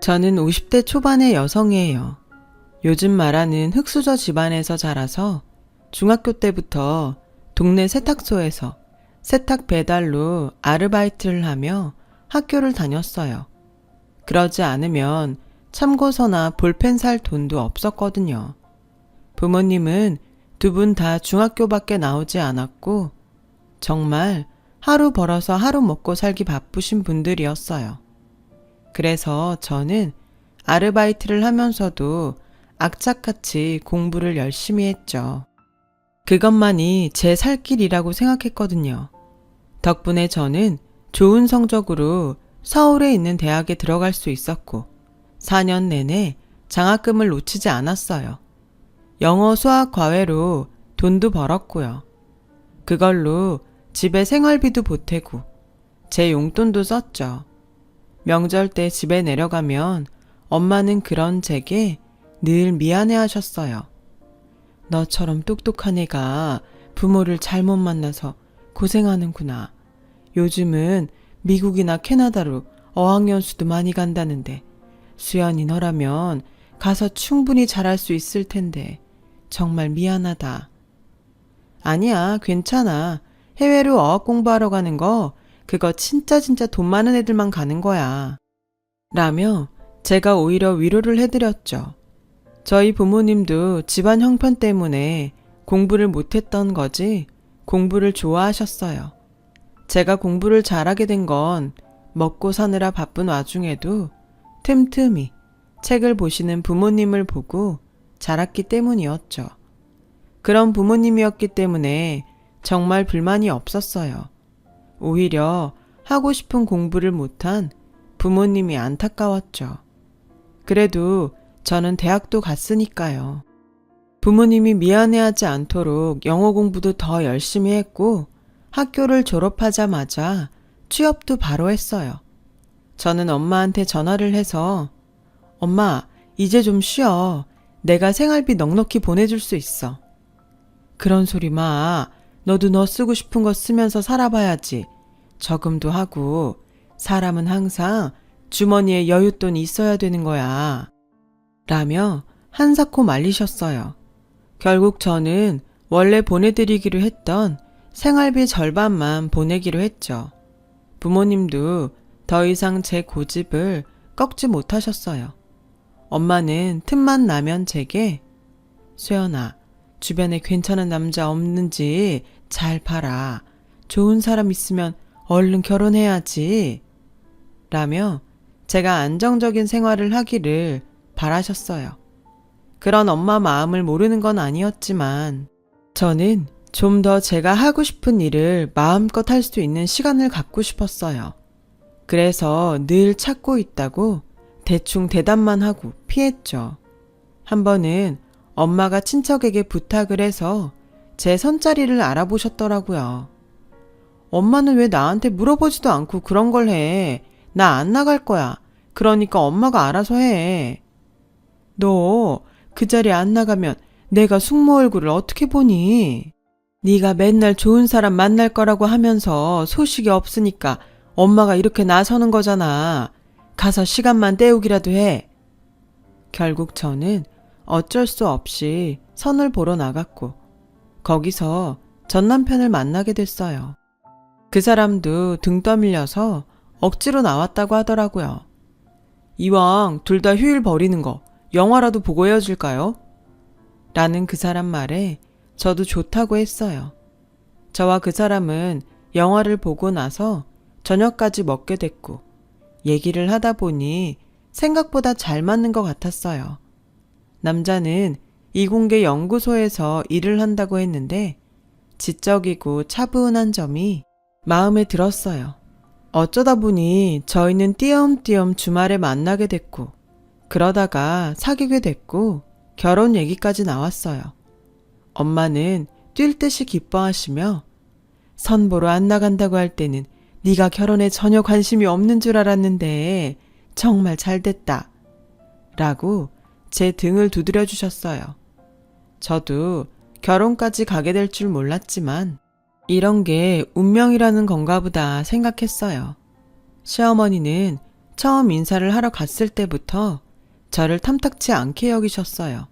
저는 50대 초반의 여성이에요. 요즘 말하는 흙수저 집안에서 자라서 중학교 때부터 동네 세탁소에서 세탁 배달로 아르바이트를 하며 학교를 다녔어요. 그러지 않으면 참고서나 볼펜 살 돈도 없었거든요. 부모님은 두 분 다 중학교밖에 나오지 않았고 정말 하루 벌어서 하루 먹고 살기 바쁘신 분들이었어요. 그래서 저는 아르바이트를 하면서도 악착같이 공부를 열심히 했죠. 그것만이 제 살 길이라고 생각했거든요. 덕분에 저는 좋은 성적으로 서울에 있는 대학에 들어갈 수 있었고 4년 내내 장학금을 놓치지 않았어요. 영어 수학 과외로 돈도 벌었고요. 그걸로 집에 생활비도 보태고 제 용돈도 썼죠. 명절 때 집에 내려가면 엄마는 그런 제게 늘 미안해 하셨어요. 너처럼 똑똑한 애가 부모를 잘못 만나서 고생하는구나. 요즘은 미국이나 캐나다로 어학연수도 많이 간다는데 수연이 너라면 가서 충분히 잘할 수 있을 텐데 정말 미안하다. 아니야, 괜찮아. 해외로 어학 공부하러 가는 거 그거 진짜 돈 많은 애들만 가는 거야. 라며 제가 오히려 위로를 해드렸죠. 저희 부모님도 집안 형편 때문에 공부를 못했던 거지 공부를 좋아하셨어요. 제가 공부를 잘하게 된 건 먹고 사느라 바쁜 와중에도 틈틈이 책을 보시는 부모님을 보고 자랐기 때문이었죠. 그런 부모님이었기 때문에 정말 불만이 없었어요. 오히려 하고 싶은 공부를 못한 부모님이 안타까웠죠. 그래도 저는 대학도 갔으니까요. 부모님이 미안해하지 않도록 영어 공부도 더 열심히 했고 학교를 졸업하자마자 취업도 바로 했어요. 저는 엄마한테 전화를 해서 엄마, 이제 좀 쉬어. 내가 생활비 넉넉히 보내줄 수 있어. 그런 소리 마. 너도 너 쓰고 싶은 거 쓰면서 살아봐야지. 저금도 하고 사람은 항상 주머니에 여윳돈이 있어야 되는 거야. 라며 한사코 말리셨어요. 결국 저는 원래 보내드리기로 했던 생활비 절반만 보내기로 했죠. 부모님도 더 이상 제 고집을 꺾지 못하셨어요. 엄마는 틈만 나면 제게 수연아, 주변에 괜찮은 남자 없는지 잘 봐라. 좋은 사람 있으면 얼른 결혼해야지. 라며 제가 안정적인 생활을 하기를 바라셨어요. 그런 엄마 마음을 모르는 건 아니었지만 저는 좀 더 제가 하고 싶은 일을 마음껏 할 수 있는 시간을 갖고 싶었어요. 그래서 늘 찾고 있다고 대충 대답만 하고 피했죠. 한 번은 엄마가 친척에게 부탁을 해서 제 선자리를 알아보셨더라고요. 엄마는 왜 나한테 물어보지도 않고 그런 걸 해? 나 안 나갈 거야. 그러니까 엄마가 알아서 해. 너 그 자리에 안 나가면 내가 숙모 얼굴을 어떻게 보니? 네가 맨날 좋은 사람 만날 거라고 하면서 소식이 없으니까 엄마가 이렇게 나서는 거잖아. 가서 시간만 때우기라도 해. 결국 저는 어쩔 수 없이 선을 보러 나갔고 거기서 전 남편을 만나게 됐어요. 그 사람도 등 떠밀려서 억지로 나왔다고 하더라고요. 이왕 둘 다 휴일 버리는 거 영화라도 보고 헤어질까요? 라는 그 사람 말에 저도 좋다고 했어요. 저와 그 사람은 영화를 보고 나서 저녁까지 먹게 됐고 얘기를 하다 보니 생각보다 잘 맞는 것 같았어요. 남자는 이공계 연구소에서 일을 한다고 했는데 지적이고 차분한 점이 마음에 들었어요. 어쩌다 보니 저희는 띄엄띄엄 주말에 만나게 됐고 그러다가 사귀게 됐고 결혼 얘기까지 나왔어요. 엄마는 뛸 듯이 기뻐하시며 선보러 안 나간다고 할 때는 네가 결혼에 전혀 관심이 없는 줄 알았는데 정말 잘됐다. 라고 제 등을 두드려 주셨어요. 저도 결혼까지 가게 될 줄 몰랐지만 이런 게 운명이라는 건가 보다 생각했어요. 시어머니는 처음 인사를 하러 갔을 때부터 저를 탐탁치 않게 여기셨어요.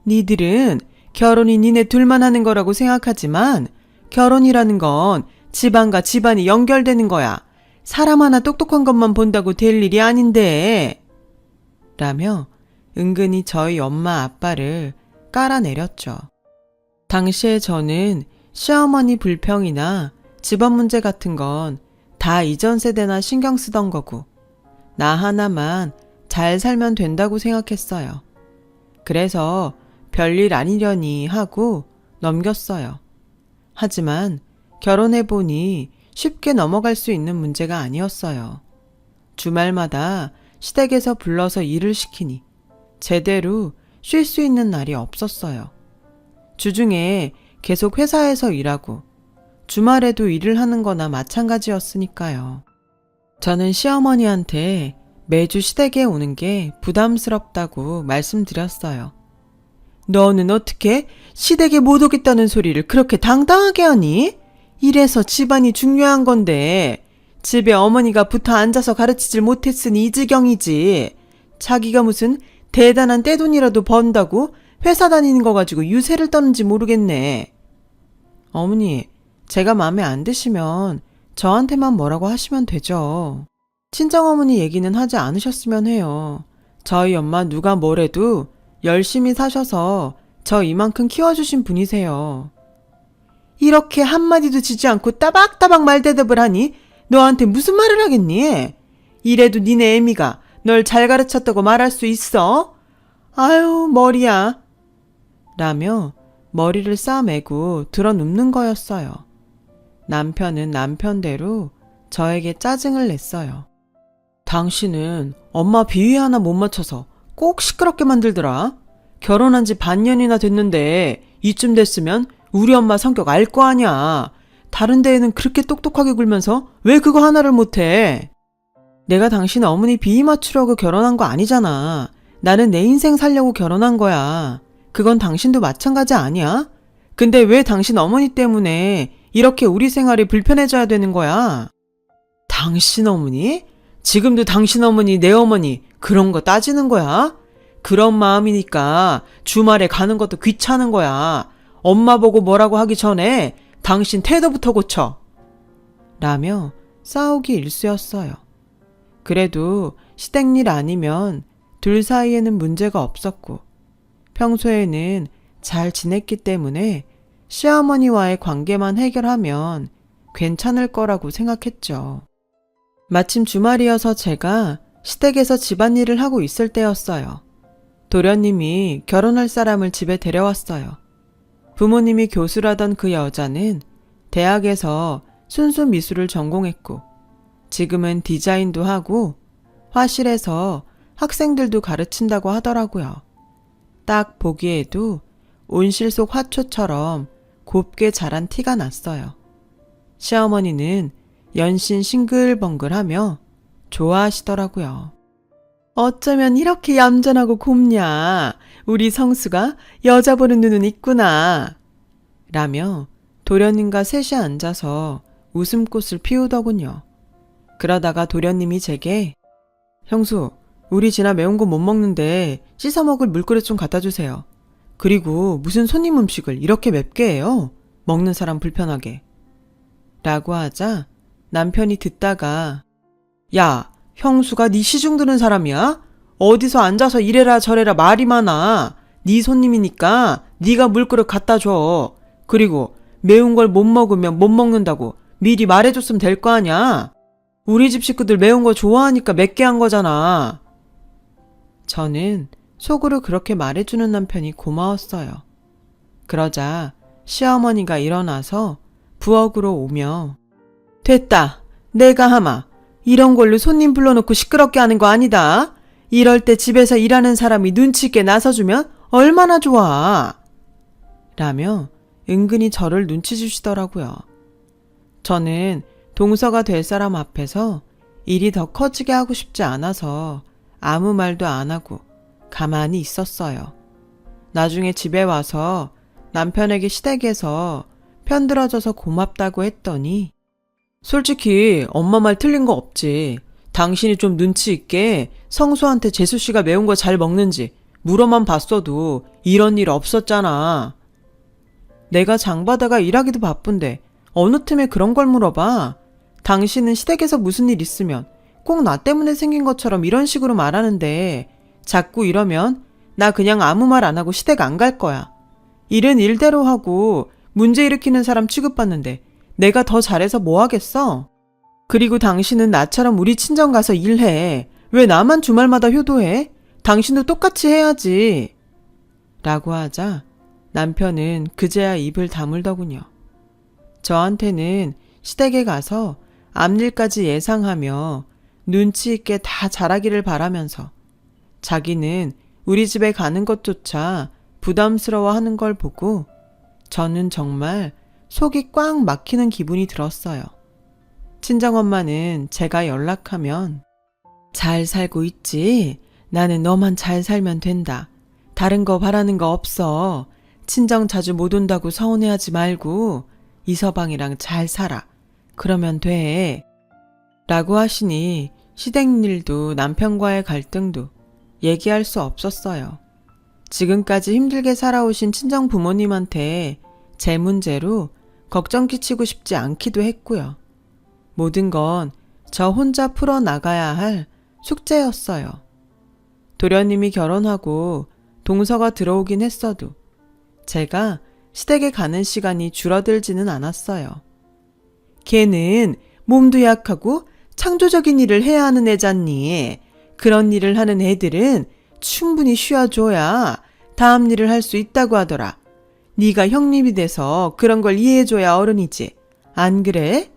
니들은 결혼이 니네 둘만 하는 거라고 생각하지만 결혼이라는 건 집안과 집안이 연결되는 거야. 사람 하나 똑똑한 것만 본다고 될 일이 아닌데. 라며 은근히 저희 엄마 아빠를 깔아내렸죠. 당시에 저는 시어머니 불평이나 집안 문제 같은 건 다 이전 세대나 신경 쓰던 거고 나 하나만 잘 살면 된다고 생각했어요. 그래서 별일 아니려니 하고 넘겼어요. 하지만 결혼해보니 쉽게 넘어갈 수 있는 문제가 아니었어요. 주말마다 시댁에서 불러서 일을 시키니 제대로 쉴 수 있는 날이 없었어요. 주중에 계속 회사에서 일하고 주말에도 일을 하는 거나 마찬가지였으니까요. 저는 시어머니한테 매주 시댁에 오는 게 부담스럽다고 말씀드렸어요. 너는 어떻게 시댁에 못 오겠다는 소리를 그렇게 당당하게 하니? 이래서 집안이 중요한 건데 집에 어머니가 붙어 앉아서 가르치질 못했으니 이 지경이지. 자기가 무슨 대단한 떼돈이라도 번다고 회사 다니는 거 가지고 유세를 떠는지 모르겠네. 어머니, 제가 마음에 안 드시면 저한테만 뭐라고 하시면 되죠. 친정어머니 얘기는 하지 않으셨으면 해요. 저희 엄마 누가 뭐래도 열심히 사셔서 저 이만큼 키워주신 분이세요. 이렇게 한마디도 지지 않고 따박따박 말대답을 하니 너한테 무슨 말을 하겠니? 이래도 니네 애미가 널 잘 가르쳤다고 말할 수 있어? 아유, 머리야. 라며 머리를 싸매고 드러눕는 거였어요. 남편은 남편대로 저에게 짜증을 냈어요. 당신은 엄마 비위 하나 못 맞춰서 꼭 시끄럽게 만들더라. 결혼한 지 반년이나 됐는데 이쯤 됐으면 우리 엄마 성격 알 거 아냐. 다른 데에는 그렇게 똑똑하게 굴면서 왜 그거 하나를 못해? 내가 당신 어머니 비위 맞추려고 결혼한 거 아니잖아. 나는 내 인생 살려고 결혼한 거야. 그건 당신도 마찬가지 아니야? 근데 왜 당신 어머니 때문에 이렇게 우리 생활이 불편해져야 되는 거야? 당신 어머니? 지금도 당신 어머니, 내 어머니 그런 거 따지는 거야? 그런 마음이니까 주말에 가는 것도 귀찮은 거야. 엄마 보고 뭐라고 하기 전에 당신 태도부터 고쳐. 라며 싸우기 일쑤였어요. 그래도 시댁 일 아니면 둘 사이에는 문제가 없었고 평소에는 잘 지냈기 때문에 시어머니와의 관계만 해결하면 괜찮을 거라고 생각했죠. 마침 주말이어서 제가 시댁에서 집안일을 하고 있을 때였어요. 도련님이 결혼할 사람을 집에 데려왔어요. 부모님이 교수라던 그 여자는 대학에서 순수 미술을 전공했고 지금은 디자인도 하고 화실에서 학생들도 가르친다고 하더라고요. 딱 보기에도 온실 속 화초처럼 곱게 자란 티가 났어요. 시어머니는 연신 싱글벙글하며 좋아하시더라고요. 어쩌면 이렇게 얌전하고 곱냐. 우리 성수가 여자 보는 눈은 있구나. 라며 도련님과 셋이 앉아서 웃음꽃을 피우더군요. 그러다가 도련님이 제게 형수, 우리 진아 매운 거 못 먹는데 씻어 먹을 물그릇 좀 갖다 주세요. 그리고 무슨 손님 음식을 이렇게 맵게 해요? 먹는 사람 불편하게. 라고 하자 남편이 듣다가 야, 형수가 네 시중 드는 사람이야? 어디서 앉아서 이래라 저래라 말이 많아. 네 손님이니까 네가 물그릇 갖다 줘. 그리고 매운 걸 못 먹으면 못 먹는다고 미리 말해줬으면 될 거 아냐? 우리 집 식구들 매운 거 좋아하니까 맵게 한 거잖아. 저는 속으로 그렇게 말해주는 남편이 고마웠어요. 그러자 시어머니가 일어나서 부엌으로 오며 됐다. 내가 하마. 이런 걸로 손님 불러놓고 시끄럽게 하는 거 아니다. 이럴 때 집에서 일하는 사람이 눈치 있게 나서주면 얼마나 좋아. 라며 은근히 저를 눈치 주시더라고요. 저는 동서가 될 사람 앞에서 일이 더 커지게 하고 싶지 않아서 아무 말도 안 하고 가만히 있었어요. 나중에 집에 와서 남편에게 시댁에서 편들어줘서 고맙다고 했더니 솔직히 엄마 말 틀린 거 없지. 당신이 좀 눈치 있게 성수한테 재수씨가 매운 거 잘 먹는지 물어만 봤어도 이런 일 없었잖아. 내가 장바다가 일하기도 바쁜데 어느 틈에 그런 걸 물어봐. 당신은 시댁에서 무슨 일 있으면 꼭 나 때문에 생긴 것처럼 이런 식으로 말하는데 자꾸 이러면 나 그냥 아무 말 안 하고 시댁 안 갈 거야. 일은 일대로 하고 문제 일으키는 사람 취급받는데 내가 더 잘해서 뭐 하겠어? 그리고 당신은 나처럼 우리 친정 가서 일해. 왜 나만 주말마다 효도해? 당신도 똑같이 해야지. 라고 하자 남편은 그제야 입을 다물더군요. 저한테는 시댁에 가서 앞일까지 예상하며 눈치 있게 다 잘하기를 바라면서 자기는 우리 집에 가는 것조차 부담스러워하는 걸 보고 저는 정말 속이 꽉 막히는 기분이 들었어요. 친정엄마는 제가 연락하면 잘 살고 있지? 나는 너만 잘 살면 된다. 다른 거 바라는 거 없어. 친정 자주 못 온다고 서운해하지 말고 이서방이랑 잘 살아. 그러면 돼. 라고 하시니 시댁 일도 남편과의 갈등도 얘기할 수 없었어요. 지금까지 힘들게 살아오신 친정 부모님한테 제 문제로 걱정 끼치고 싶지 않기도 했고요. 모든 건 저 혼자 풀어나가야 할 숙제였어요. 도련님이 결혼하고 동서가 들어오긴 했어도 제가 시댁에 가는 시간이 줄어들지는 않았어요. 걔는 몸도 약하고 창조적인 일을 해야 하는 애잖니. 그런 일을 하는 애들은 충분히 쉬어줘야 다음 일을 할 수 있다고 하더라. 네가 형님이 돼서 그런 걸 이해해줘야 어른이지. 안 그래?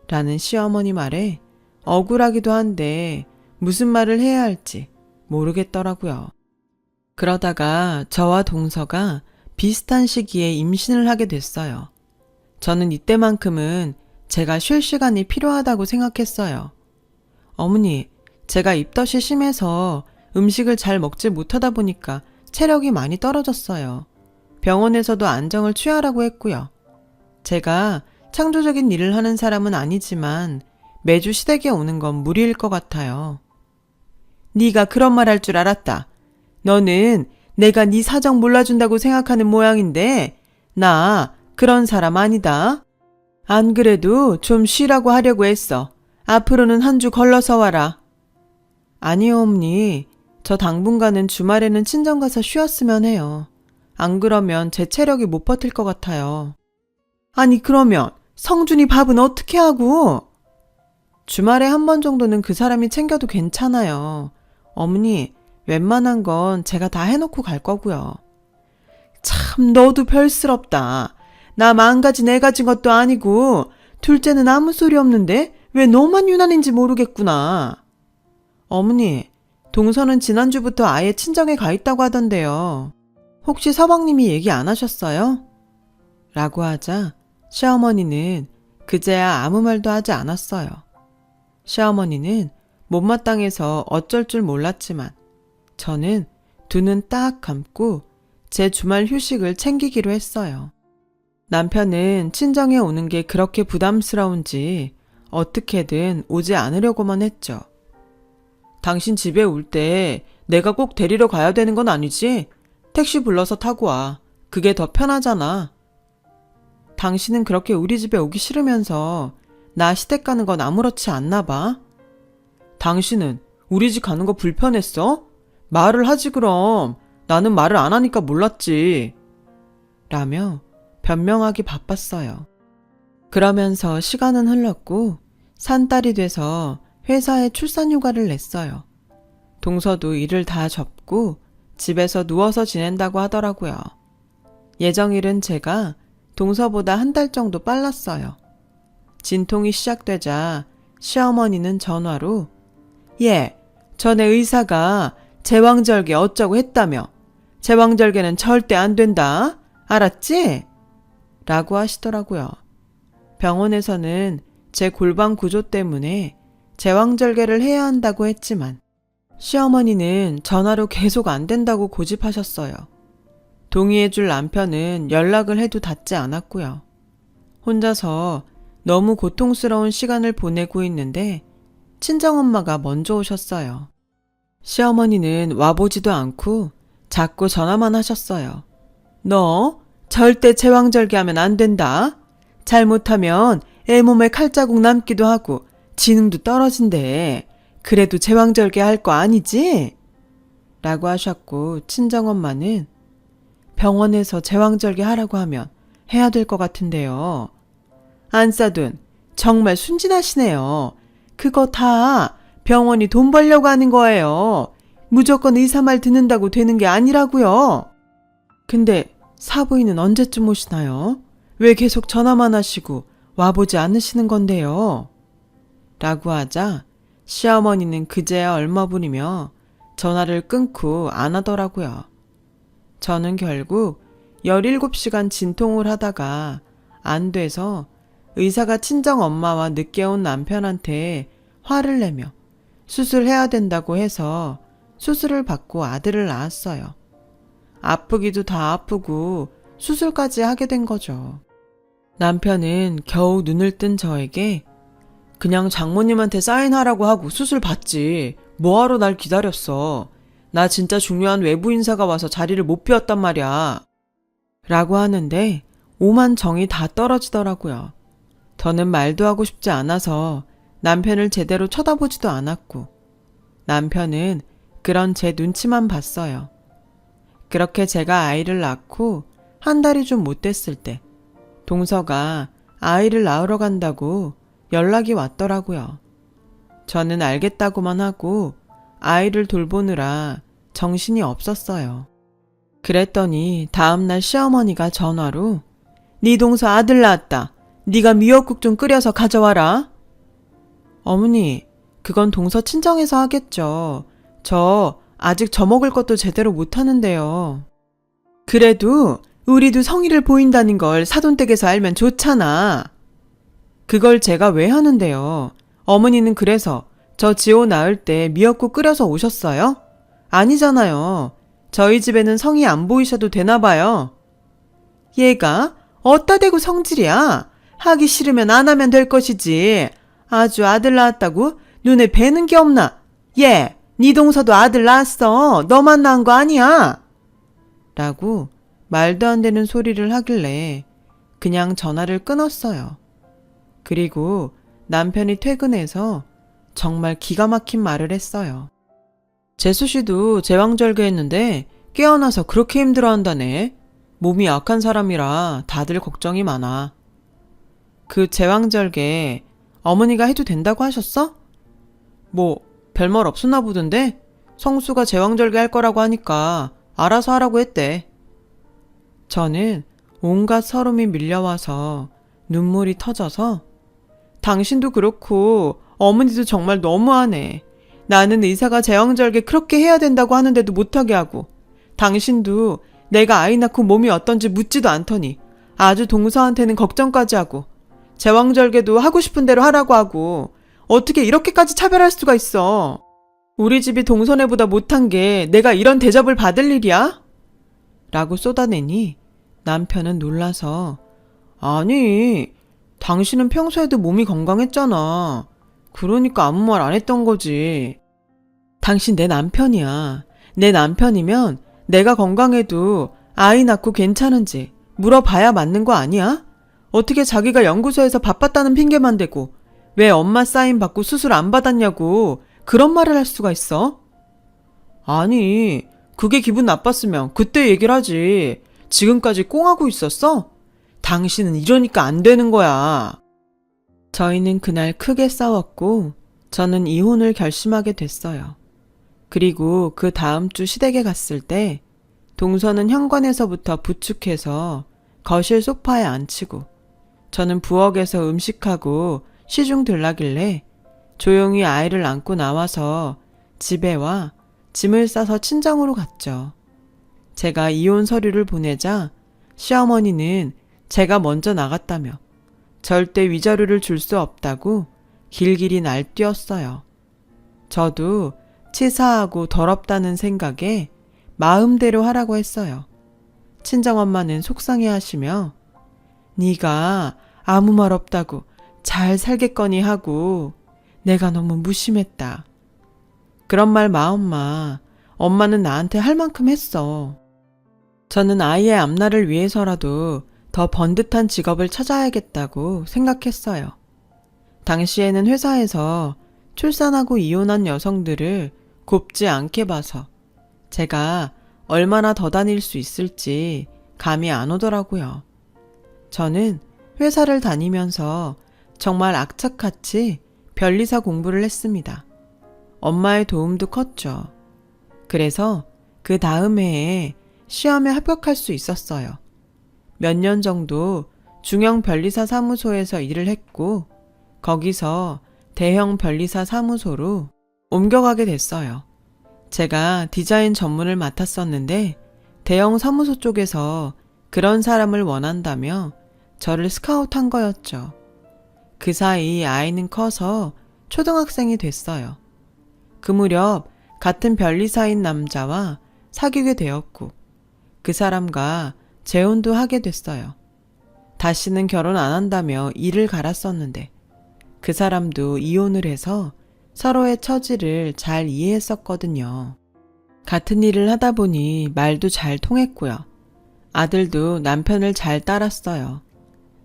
라는 시어머니 말에 억울하기도 한데 무슨 말을 해야 할지 모르겠더라고요. 그러다가 저와 동서가 비슷한 시기에 임신을 하게 됐어요. 저는 이때만큼은 제가 쉴 시간이 필요하다고 생각했어요. 어머니, 제가 입덧이 심해서 음식을 잘 먹지 못하다 보니까 체력이 많이 떨어졌어요. 병원에서도 안정을 취하라고 했고요. 제가 창조적인 일을 하는 사람은 아니지만 매주 시댁에 오는 건 무리일 것 같아요. 네가 그런 말 할 줄 알았다. 너는 내가 네 사정 몰라준다고 생각하는 모양인데 나 그런 사람 아니다. 안 그래도 좀 쉬라고 하려고 했어. 앞으로는 한 주 걸러서 와라. 아니요, 어머니. 저 당분간은 주말에는 친정 가서 쉬었으면 해요. 안 그러면 제 체력이 못 버틸 것 같아요. 아니, 그러면 성준이 밥은 어떻게 하고? 주말에 한 번 정도는 그 사람이 챙겨도 괜찮아요. 어머니, 웬만한 건 제가 다 해놓고 갈 거고요. 참, 너도 별스럽다. 나 망가진 애 가진 것도 아니고 둘째는 아무 소리 없는데 왜 너만 유난인지 모르겠구나. 어머니, 동서는 지난주부터 아예 친정에 가 있다고 하던데요. 혹시 서방님이 얘기 안 하셨어요? 라고 하자 시어머니는 그제야 아무 말도 하지 않았어요. 시어머니는 못마땅해서 어쩔 줄 몰랐지만 저는 두 눈 딱 감고 제 주말 휴식을 챙기기로 했어요. 남편은 친정에 오는 게 그렇게 부담스러운지 어떻게든 오지 않으려고만 했죠. 당신 집에 올 때 내가 꼭 데리러 가야 되는 건 아니지? 택시 불러서 타고 와. 그게 더 편하잖아. 당신은 그렇게 우리 집에 오기 싫으면서 나 시댁 가는 건 아무렇지 않나 봐. 당신은 우리 집 가는 거 불편했어? 말을 하지 그럼. 나는 말을 안 하니까 몰랐지. 라며 변명하기 바빴어요. 그러면서 시간은 흘렀고 산딸이 돼서 회사에 출산휴가를 냈어요. 동서도 일을 다 접고 집에서 누워서 지낸다고 하더라고요. 예정일은 제가 동서보다 한 달 정도 빨랐어요. 진통이 시작되자 시어머니는 전화로 예, 전에 의사가 제왕절개 어쩌고 했다며. 제왕절개는 절대 안 된다. 알았지? 라고 하시더라고요. 병원에서는 제 골반 구조 때문에 제왕절개를 해야 한다고 했지만 시어머니는 전화로 계속 안 된다고 고집하셨어요. 동의해줄 남편은 연락을 해도 닿지 않았고요. 혼자서 너무 고통스러운 시간을 보내고 있는데 친정엄마가 먼저 오셨어요. 시어머니는 와보지도 않고 자꾸 전화만 하셨어요. 너 절대 제왕절개하면 안 된다. 잘못하면 애 몸에 칼자국 남기도 하고 지능도 떨어진대. 그래도 제왕절개 할 거 아니지? 라고 하셨고 친정엄마는 병원에서 제왕절개 하라고 하면 해야 될 것 같은데요. 안싸둔 정말 순진하시네요. 그거 다 병원이 돈 벌려고 하는 거예요. 무조건 의사 말 듣는다고 되는 게 아니라고요. 근데 사부인은 언제쯤 오시나요? 왜 계속 전화만 하시고 와보지 않으시는 건데요? 라고 하자 시어머니는 그제야 얼마부리며 전화를 끊고 안 하더라고요. 저는 결국 17시간 진통을 하다가 안 돼서 의사가 친정엄마와 늦게 온 남편한테 화를 내며 수술해야 된다고 해서 수술을 받고 아들을 낳았어요. 아프기도 다 아프고 수술까지 하게 된 거죠. 남편은 겨우 눈을 뜬 저에게 그냥 장모님한테 사인하라고 하고 수술 받지. 뭐하러 날 기다렸어. 나 진짜 중요한 외부 인사가 와서 자리를 못 비웠단 말이야. 라고 하는데 오만 정이 다 떨어지더라고요. 더는 말도 하고 싶지 않아서 남편을 제대로 쳐다보지도 않았고 남편은 그런 제 눈치만 봤어요. 그렇게 제가 아이를 낳고 한 달이 좀 못 됐을 때 동서가 아이를 낳으러 간다고 연락이 왔더라고요. 저는 알겠다고만 하고 아이를 돌보느라 정신이 없었어요. 그랬더니 다음날 시어머니가 전화로 네 동서 아들 낳았다. 네가 미역국 좀 끓여서 가져와라. 어머니, 그건 동서 친정에서 하겠죠. 저 아직 저먹을 것도 제대로 못하는데요. 그래도 우리도 성의를 보인다는 걸 사돈댁에서 알면 좋잖아. 그걸 제가 왜 하는데요? 어머니는 그래서 저 지호 낳을 때 미역국 끓여서 오셨어요? 아니잖아요. 저희 집에는 성의 안 보이셔도 되나 봐요. 얘가 어따 대고 성질이야. 하기 싫으면 안 하면 될 것이지. 아주 아들 낳았다고 눈에 뵈는 게 없나. 얘, 네 동서도 아들 낳았어. 너만 낳은 거 아니야. 라고 말도 안 되는 소리를 하길래 그냥 전화를 끊었어요. 그리고 남편이 퇴근해서 정말 기가 막힌 말을 했어요. 재수 씨도 제왕절개 했는데 깨어나서 그렇게 힘들어한다네. 몸이 약한 사람이라 다들 걱정이 많아. 그 제왕절개 어머니가 해도 된다고 하셨어? 뭐 별말 없었나 보던데 성수가 제왕절개 할 거라고 하니까 알아서 하라고 했대. 저는 온갖 서름이 밀려와서 눈물이 터져서 당신도 그렇고 어머니도 정말 너무하네. 나는 의사가 제왕절개 그렇게 해야 된다고 하는데도 못하게 하고 당신도 내가 아이 낳고 몸이 어떤지 묻지도 않더니 아주 동서한테는 걱정까지 하고 제왕절개도 하고 싶은 대로 하라고 하고 어떻게 이렇게까지 차별할 수가 있어. 우리 집이 동서네보다 못한 게 내가 이런 대접을 받을 일이야? 라고 쏟아내니 남편은 놀라서 아니 당신은 평소에도 몸이 건강했잖아. 그러니까 아무 말 안 했던 거지. 당신 내 남편이야. 내 남편이면 내가 건강해도 아이 낳고 괜찮은지 물어봐야 맞는 거 아니야? 어떻게 자기가 연구소에서 바빴다는 핑계만 대고 왜 엄마 사인 받고 수술 안 받았냐고 그런 말을 할 수가 있어? 아니, 그게 기분 나빴으면 그때 얘기를 하지. 지금까지 꽁하고 있었어? 당신은 이러니까 안 되는 거야. 저희는 그날 크게 싸웠고 저는 이혼을 결심하게 됐어요. 그리고 그 다음 주 시댁에 갔을 때 동서는 현관에서부터 부축해서 거실 소파에 앉히고 저는 부엌에서 음식하고 시중 들라길래 조용히 아이를 안고 나와서 집에 와 짐을 싸서 친정으로 갔죠. 제가 이혼 서류를 보내자 시어머니는 제가 먼저 나갔다며 절대 위자료를 줄 수 없다고 길길이 날뛰었어요. 저도 치사하고 더럽다는 생각에 마음대로 하라고 했어요. 친정엄마는 속상해하시며 네가 아무 말 없다고 잘 살겠거니 하고 내가 너무 무심했다. 그런 말 마, 엄마. 엄마는 나한테 할 만큼 했어. 저는 아이의 앞날을 위해서라도 더 번듯한 직업을 찾아야겠다고 생각했어요. 당시에는 회사에서 출산하고 이혼한 여성들을 곱지 않게 봐서 제가 얼마나 더 다닐 수 있을지 감이 안 오더라고요. 저는 회사를 다니면서 정말 악착같이 변리사 공부를 했습니다. 엄마의 도움도 컸죠. 그래서 그 다음 해에 시험에 합격할 수 있었어요. 몇 년 정도 중형 변리사 사무소에서 일을 했고 거기서 대형 변리사 사무소로 옮겨가게 됐어요. 제가 디자인 전문을 맡았었는데 대형 사무소 쪽에서 그런 사람을 원한다며 저를 스카우트한 거였죠. 그 사이 아이는 커서 초등학생이 됐어요. 그 무렵 같은 변리사인 남자와 사귀게 되었고 그 사람과 재혼도 하게 됐어요. 다시는 결혼 안 한다며 이를 갈았었는데 그 사람도 이혼을 해서 서로의 처지를 잘 이해했었거든요. 같은 일을 하다 보니 말도 잘 통했고요. 아들도 남편을 잘 따랐어요.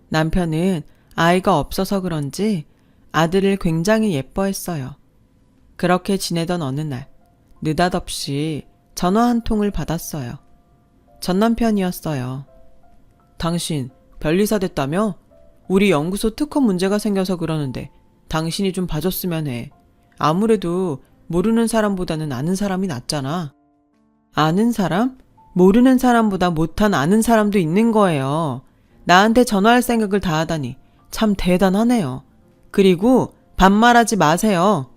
남편은 아이가 없어서 그런지 아들을 굉장히 예뻐했어요. 그렇게 지내던 어느 날 느닷없이 전화 한 통을 받았어요. 전 남편이었어요. 당신 변리사 됐다며? 우리 연구소 특허 문제가 생겨서 그러는데 당신이 좀 봐줬으면 해. 아무래도 모르는 사람보다는 아는 사람이 낫잖아. 아는 사람? 모르는 사람보다 못한 아는 사람도 있는 거예요. 나한테 전화할 생각을 다 하다니 참 대단하네요. 그리고 반말하지 마세요.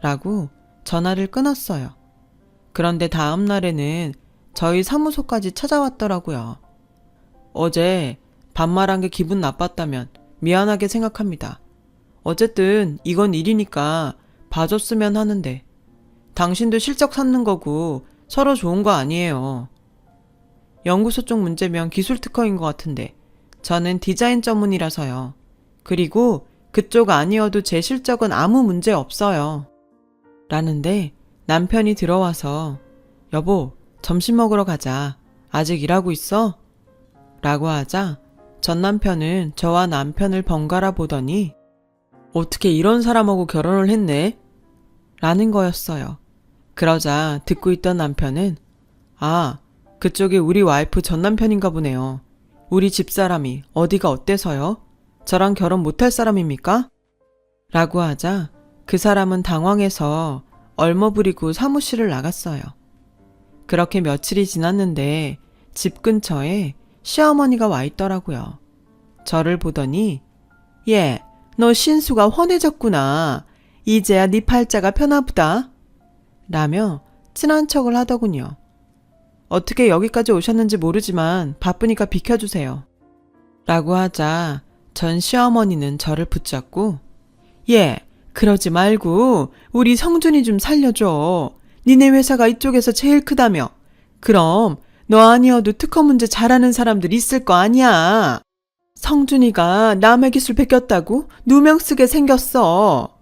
라고 전화를 끊었어요. 그런데 다음 날에는 저희 사무소까지 찾아왔더라고요. 어제 반말한 게 기분 나빴다면 미안하게 생각합니다. 어쨌든 이건 일이니까 봐줬으면 하는데 당신도 실적 쌓는 거고 서로 좋은 거 아니에요. 연구소 쪽 문제면 기술 특허인 것 같은데 저는 디자인 전문이라서요. 그리고 그쪽 아니어도 제 실적은 아무 문제 없어요. 라는데 남편이 들어와서 여보, 점심 먹으러 가자. 아직 일하고 있어? 라고 하자 전 남편은 저와 남편을 번갈아 보더니 어떻게 이런 사람하고 결혼을 했네? 라는 거였어요. 그러자 듣고 있던 남편은 아, 그쪽이 우리 와이프 전 남편인가 보네요. 우리 집사람이 어디가 어때서요? 저랑 결혼 못할 사람입니까? 라고 하자 그 사람은 당황해서 얼머부리고 사무실을 나갔어요. 그렇게 며칠이 지났는데 집 근처에 시어머니가 와 있더라고요. 저를 보더니 얘, 너 신수가 훤해졌구나. 이제야 네 팔자가 펴나보다. 라며 친한 척을 하더군요. 어떻게 여기까지 오셨는지 모르지만 바쁘니까 비켜주세요. 라고 하자 전 시어머니는 저를 붙잡고 얘, 그러지 말고 우리 성준이 좀 살려줘. 니네 회사가 이쪽에서 제일 크다며. 그럼 너 아니어도 특허 문제 잘하는 사람들 있을 거 아니야. 성준이가 남의 기술 베꼈다고 누명 쓰게 생겼어.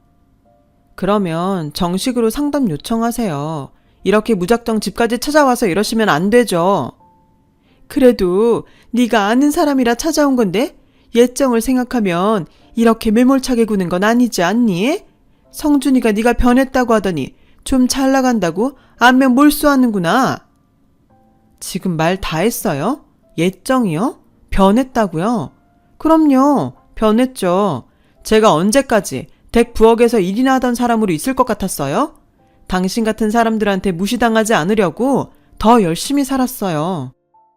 그러면 정식으로 상담 요청하세요. 이렇게 무작정 집까지 찾아와서 이러시면 안 되죠. 그래도 네가 아는 사람이라 찾아온 건데 예정을 생각하면 이렇게 매몰차게 구는 건 아니지 않니? 성준이가 네가 변했다고 하더니 좀 잘 나간다고 안면 몰수하는구나. 지금 말 다 했어요? 예정이요? 변했다고요? 그럼요. 변했죠. 제가 언제까지 댁 부엌에서 일이나 하던 사람으로 있을 것 같았어요? 당신 같은 사람들한테 무시당하지 않으려고 더 열심히 살았어요.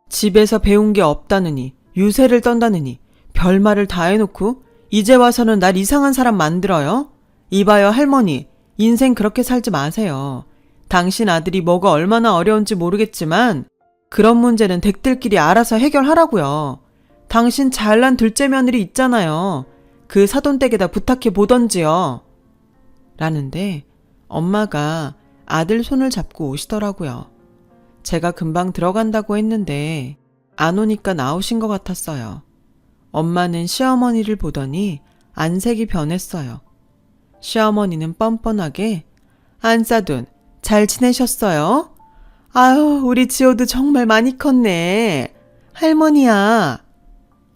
집에서 배운 게 없다느니 유세를 떤다느니 별말을 다 해놓고 이제 와서는 날 이상한 사람 만들어요? 이봐요 할머니, 인생 그렇게 살지 마세요. 당신 아들이 뭐가 얼마나 어려운지 모르겠지만 그런 문제는 댁들끼리 알아서 해결하라고요. 당신 잘난 둘째 며느리 있잖아요. 그 사돈댁에다 부탁해 보던지요. 라는데 엄마가 아들 손을 잡고 오시더라고요. 제가 금방 들어간다고 했는데 안 오니까 나오신 것 같았어요. 엄마는 시어머니를 보더니 안색이 변했어요. 시어머니는 뻔뻔하게 안사돈 잘 지내셨어요? 아유, 우리 지호도 정말 많이 컸네. 할머니야.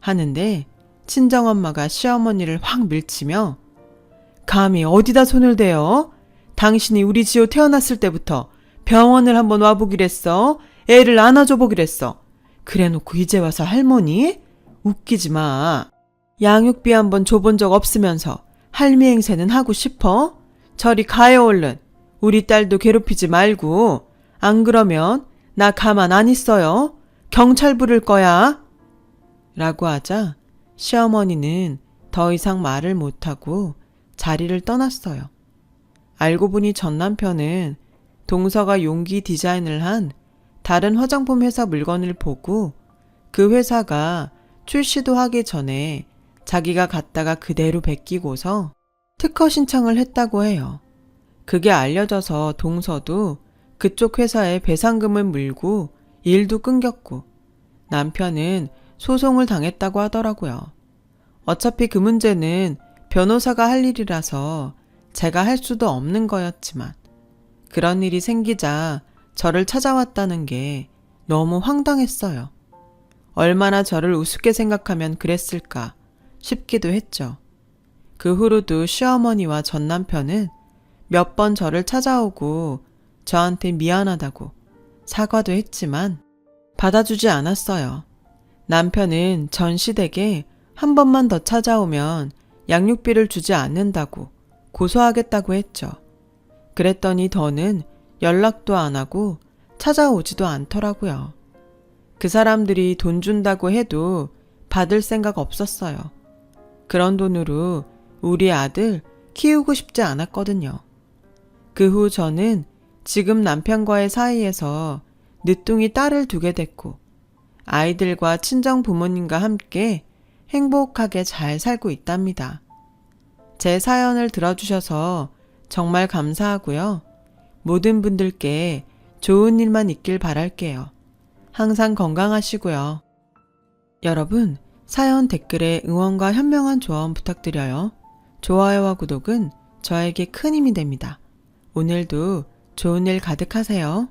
하는데 친정엄마가 시어머니를 확 밀치며 감히 어디다 손을 대요? 당신이 우리 지호 태어났을 때부터 병원을 한번 와보기랬어. 애를 안아줘 보기랬어. 그래놓고 이제 와서 할머니? 웃기지 마. 양육비 한번 줘본 적 없으면서 할미 행세는 하고 싶어? 저리 가요 얼른. 우리 딸도 괴롭히지 말고. 안 그러면 나 가만 안 있어요. 경찰 부를 거야. 라고 하자 시어머니는 더 이상 말을 못하고 자리를 떠났어요. 알고 보니 전 남편은 동서가 용기 디자인을 한 다른 화장품 회사 물건을 보고 그 회사가 출시도 하기 전에 자기가 갖다가 그대로 베끼고서 특허 신청을 했다고 해요. 그게 알려져서 동서도 그쪽 회사에 배상금을 물고 일도 끊겼고 남편은 소송을 당했다고 하더라고요. 어차피 그 문제는 변호사가 할 일이라서 제가 할 수도 없는 거였지만 그런 일이 생기자 저를 찾아왔다는 게 너무 황당했어요. 얼마나 저를 우습게 생각하면 그랬을까 싶기도 했죠. 그 후로도 시어머니와 전 남편은 몇 번 저를 찾아오고 저한테 미안하다고 사과도 했지만 받아주지 않았어요. 남편은 전 시댁에 한 번만 더 찾아오면 양육비를 주지 않는다고 고소하겠다고 했죠. 그랬더니 더는 연락도 안 하고 찾아오지도 않더라고요. 그 사람들이 돈 준다고 해도 받을 생각 없었어요. 그런 돈으로 우리 아들 키우고 싶지 않았거든요. 그 후 저는 지금 남편과의 사이에서 늦둥이 딸을 두게 됐고 아이들과 친정 부모님과 함께 행복하게 잘 살고 있답니다. 제 사연을 들어주셔서 정말 감사하고요. 모든 분들께 좋은 일만 있길 바랄게요. 항상 건강하시고요. 여러분, 사연 댓글에 응원과 현명한 조언 부탁드려요. 좋아요와 구독은 저에게 큰 힘이 됩니다. 오늘도 좋은 일 가득하세요.